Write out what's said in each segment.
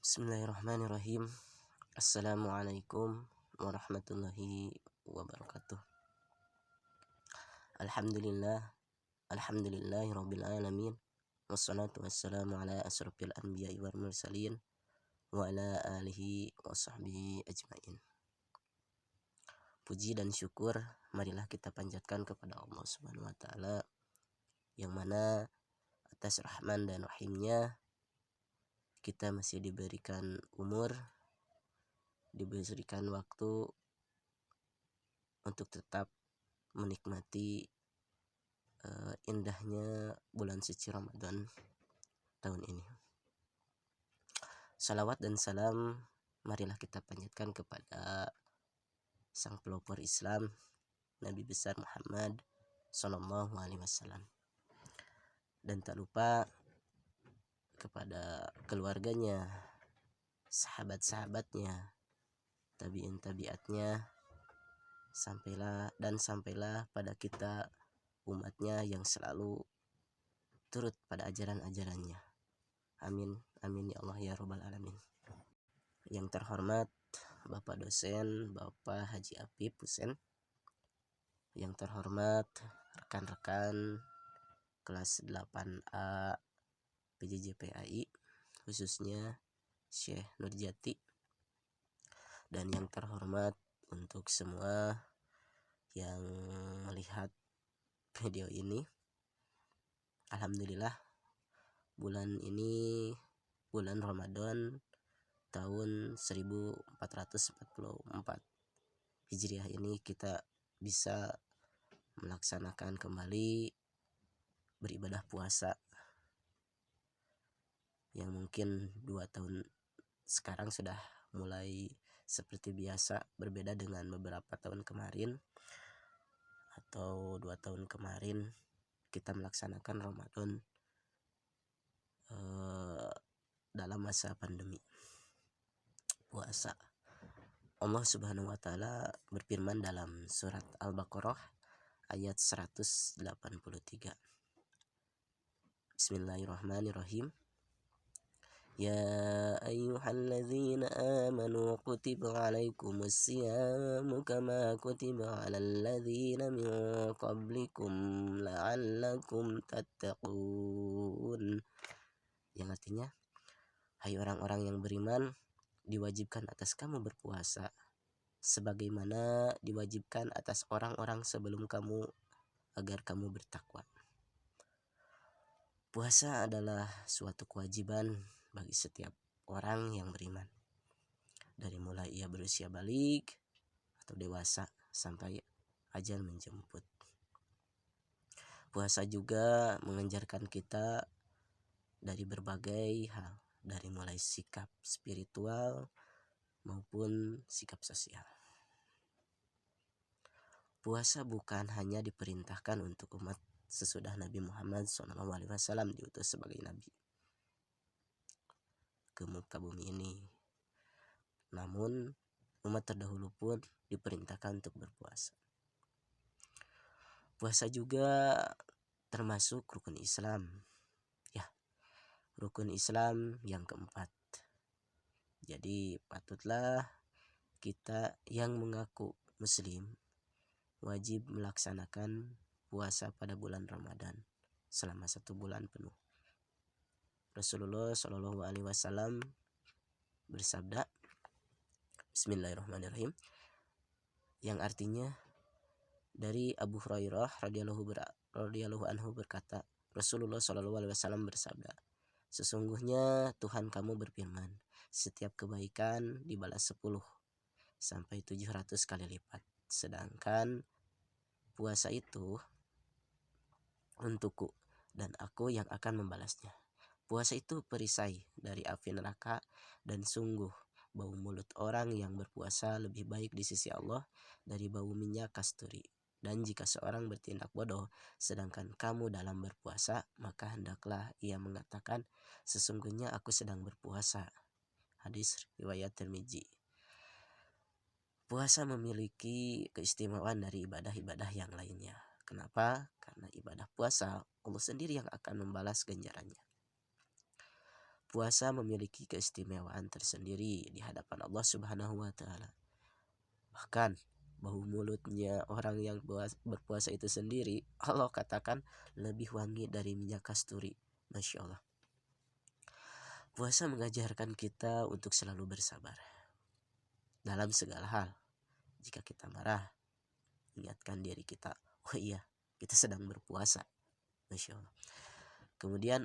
Bismillahirrahmanirrahim. Assalamualaikum warahmatullahi wabarakatuh. Alhamdulillahirabbil alamin. Wassalatu wassalamu ala asrofil anbiya'i wal mursalin wa ala alihi wa sahbihi ajmain. Puji dan syukur marilah kita panjatkan kepada Allah Subhanahu wa taala yang mana atas rahman dan rahimnya kita masih diberikan umur, diberikan waktu untuk tetap menikmati indahnya bulan suci Ramadan tahun ini. Salawat dan salam marilah kita panjatkan kepada sang pelopor Islam, Nabi besar Muhammad Sallallahu Alaihi Wasallam, dan tak lupa kepada keluarganya, sahabat-sahabatnya, tabi'in-tabi'atnya, sampailah pada kita umatnya yang selalu turut pada ajaran-ajarannya. Amin, amin ya Allah ya Rabbal Alamin. Yang terhormat Bapak dosen, Bapak Haji Apip Husen. Yang terhormat rekan-rekan kelas 8A PJJ-PAI, khususnya Syekh Nurjati. Dan yang terhormat untuk semua yang melihat video ini. Alhamdulillah, bulan ini, bulan Ramadan tahun 1444 Hijriah ini, kita bisa melaksanakan kembali beribadah puasa yang mungkin 2 tahun sekarang sudah mulai seperti biasa, berbeda dengan beberapa tahun kemarin atau 2 tahun kemarin kita melaksanakan Ramadan dalam masa pandemi puasa. Allah Subhanahu wa taala berfirman dalam surat Al-Baqarah ayat 183. Bismillahirrahmanirrahim. Ya ayyuhalladzina amanu kutiba alaikumus siyamu kama kutiba alal ladzina min qablikum la'allakum tattaqun. Yang artinya, hai orang-orang yang beriman, diwajibkan atas kamu berpuasa sebagaimana diwajibkan atas orang-orang sebelum kamu agar kamu bertakwa. Puasa adalah suatu kewajiban bagi setiap orang yang beriman, dari mulai ia berusia balik atau dewasa sampai ajal menjemput. Puasa juga mengajarkan kita dari berbagai hal, dari mulai sikap spiritual maupun sikap sosial. Puasa bukan hanya diperintahkan untuk umat sesudah Nabi Muhammad SAW diutus sebagai nabi ke muka bumi ini, namun umat terdahulu pun diperintahkan untuk berpuasa. Puasa juga termasuk rukun Islam, ya, rukun Islam yang keempat. Jadi patutlah kita yang mengaku muslim wajib melaksanakan puasa pada bulan Ramadan selama 1 bulan penuh. Rasulullah Shallallahu Alaihi Wasallam bersabda, Bismillahirrahmanirrahim, yang artinya dari Abu Hurairah radhiyallahu anhu berkata, Rasulullah Shallallahu Alaihi Wasallam bersabda, sesungguhnya Tuhan kamu berfirman, setiap kebaikan dibalas 10 sampai 700 kali lipat, sedangkan puasa itu untukku dan aku yang akan membalasnya. Puasa itu perisai dari api neraka, dan sungguh bau mulut orang yang berpuasa lebih baik di sisi Allah dari bau minyak kasturi. Dan jika seorang bertindak bodoh sedangkan kamu dalam berpuasa, maka hendaklah ia mengatakan, sesungguhnya aku sedang berpuasa. Hadis riwayat Tirmizi. Puasa memiliki keistimewaan dari ibadah-ibadah yang lainnya. Kenapa? Karena ibadah puasa Allah sendiri yang akan membalas ganjarannya. puasa memiliki keistimewaan tersendiri di hadapan Allah Subhanahu wa taala. Bahkan bau mulutnya orang yang berpuasa itu sendiri Allah katakan lebih wangi dari minyak kasturi. Masya Allah. Puasa mengajarkan kita untuk selalu bersabar dalam segala hal. Jika kita marah, ingatkan diri kita, oh iya, kita sedang berpuasa. Masya Allah. Kemudian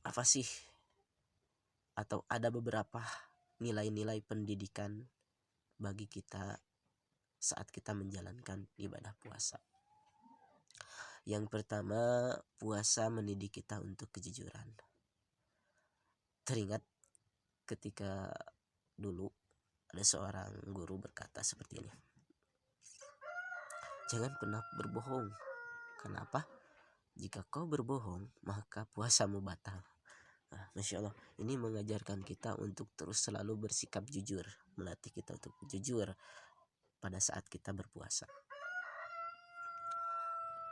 apa sih, atau ada beberapa nilai-nilai pendidikan bagi kita saat kita menjalankan ibadah puasa. Yang pertama, puasa mendidik kita untuk kejujuran. Teringat ketika dulu ada seorang guru berkata seperti ini, jangan pernah berbohong. Kenapa? Jika kau berbohong, maka puasamu batal. Nah, Masya Allah, ini mengajarkan kita untuk terus selalu bersikap jujur, melatih kita untuk jujur pada saat kita berpuasa.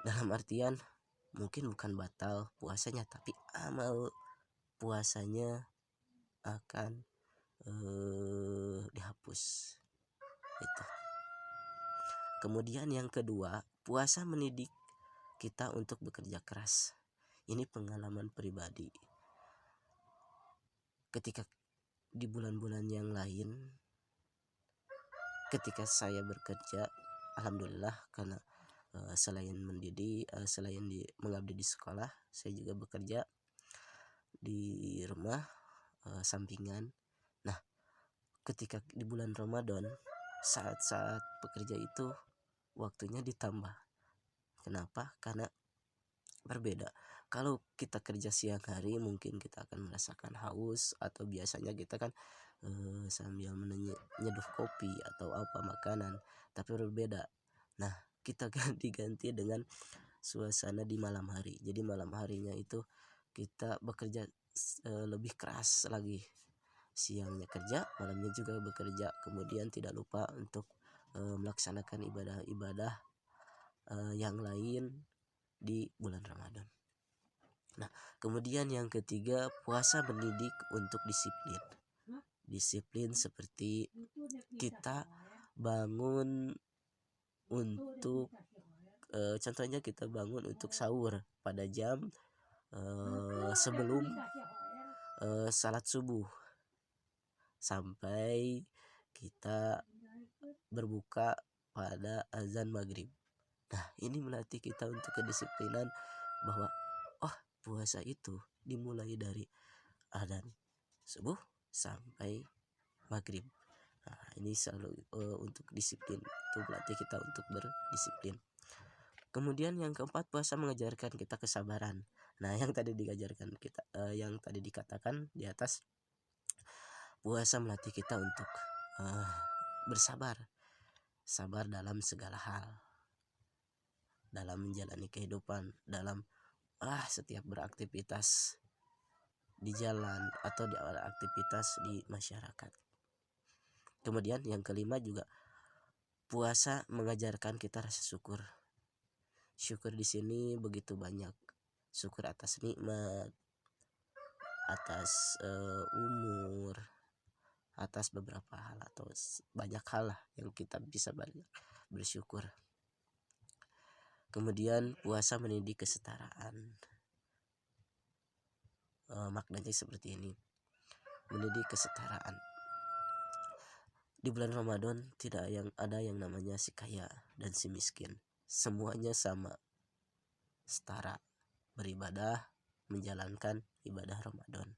Dalam artian mungkin bukan batal puasanya, tapi amal puasanya akan dihapus. Itu. Kemudian yang kedua, puasa mendidik kita untuk bekerja keras. Ini pengalaman pribadi. Ketika di bulan-bulan yang lain, ketika saya bekerja, alhamdulillah, karena selain mendidik, selain mengabdi di sekolah, saya juga bekerja di rumah sampingan. Nah, ketika di bulan Ramadan, saat-saat bekerja itu waktunya ditambah. Kenapa? Karena berbeda. Kalau kita kerja siang hari, mungkin kita akan merasakan haus, atau biasanya kita kan sambil menyeduh kopi atau apa makanan, tapi berbeda. Nah, kita ganti-ganti dengan suasana di malam hari. Jadi malam harinya itu kita bekerja lebih keras lagi. Siangnya kerja, malamnya juga bekerja. Kemudian tidak lupa untuk melaksanakan ibadah-ibadah yang lain di bulan Ramadan. Nah, kemudian yang ketiga, puasa mendidik untuk disiplin. Disiplin seperti kita bangun untuk contohnya kita bangun untuk sahur pada jam sebelum salat subuh sampai kita berbuka pada azan maghrib. Nah, ini melatih kita untuk kedisiplinan bahwa puasa itu dimulai dari adzan subuh sampai maghrib. Nah, ini selalu untuk disiplin, itu melatih kita untuk berdisiplin. Kemudian yang keempat, puasa mengajarkan kita kesabaran. Nah, yang tadi diajarkan kita, yang tadi dikatakan di atas, puasa melatih kita untuk bersabar, sabar dalam segala hal, dalam menjalani kehidupan, dalam setiap beraktivitas di jalan atau di aktivitas di masyarakat. Kemudian yang kelima juga, puasa mengajarkan kita rasa syukur. Syukur di sini begitu banyak. Syukur atas nikmat, atas umur, atas beberapa hal atau banyak hal lah yang kita bisa bersyukur. Kemudian puasa mendidik kesetaraan. Maknanya seperti ini, mendidik kesetaraan. Di bulan Ramadan tidak ada yang namanya si kaya dan si miskin. Semuanya sama, setara beribadah, menjalankan ibadah Ramadan.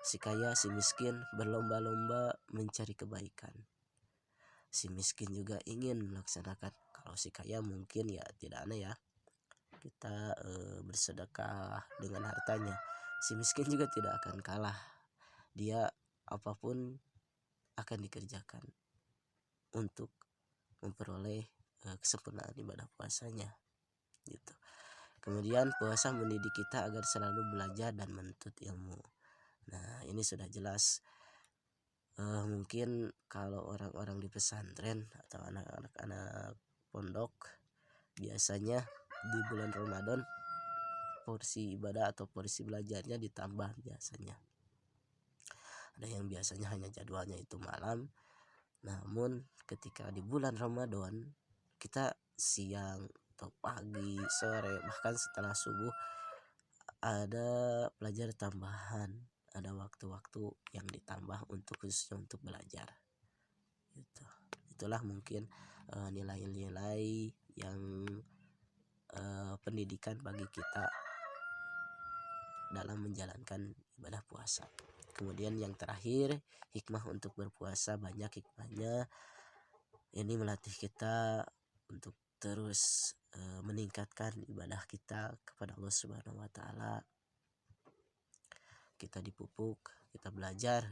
Si kaya, si miskin berlomba-lomba mencari kebaikan. Si miskin juga ingin melaksanakan. Kalau si kaya mungkin ya tidak aneh ya, kita bersedekah dengan hartanya. Si miskin juga tidak akan kalah. Dia apapun akan dikerjakan untuk memperoleh kesempurnaan ibadah puasanya gitu. Kemudian puasa mendidik kita agar selalu belajar dan menuntut ilmu. Nah, ini sudah jelas. Mungkin kalau orang-orang di pesantren atau anak-anak pondok, biasanya di bulan Ramadan porsi ibadah atau porsi belajarnya ditambah biasanya. Ada yang biasanya hanya jadwalnya itu malam, namun ketika di bulan Ramadan kita siang atau pagi, sore, bahkan setelah subuh ada pelajaran tambahan, ada waktu-waktu yang ditambah untuk khususnya untuk belajar. Itulah mungkin nilai-nilai yang pendidikan bagi kita dalam menjalankan ibadah puasa. Kemudian yang terakhir, hikmah untuk berpuasa, banyak hikmahnya. Ini melatih kita untuk terus meningkatkan ibadah kita kepada Allah Subhanahu wa taala. Kita dipupuk, kita belajar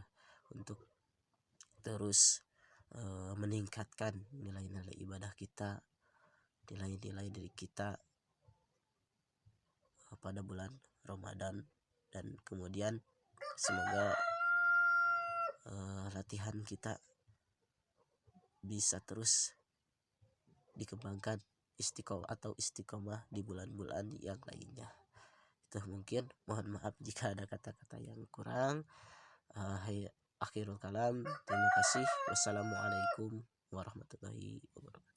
untuk terus meningkatkan nilai-nilai ibadah kita, nilai-nilai dari kita pada bulan Ramadan. Dan kemudian semoga latihan kita bisa terus dikembangkan istiqomah di bulan-bulan yang lainnya. Itu mungkin, mohon maaf jika ada kata-kata yang kurang. Akhirul kalam, terima kasih. Wassalamualaikum warahmatullahi wabarakatuh.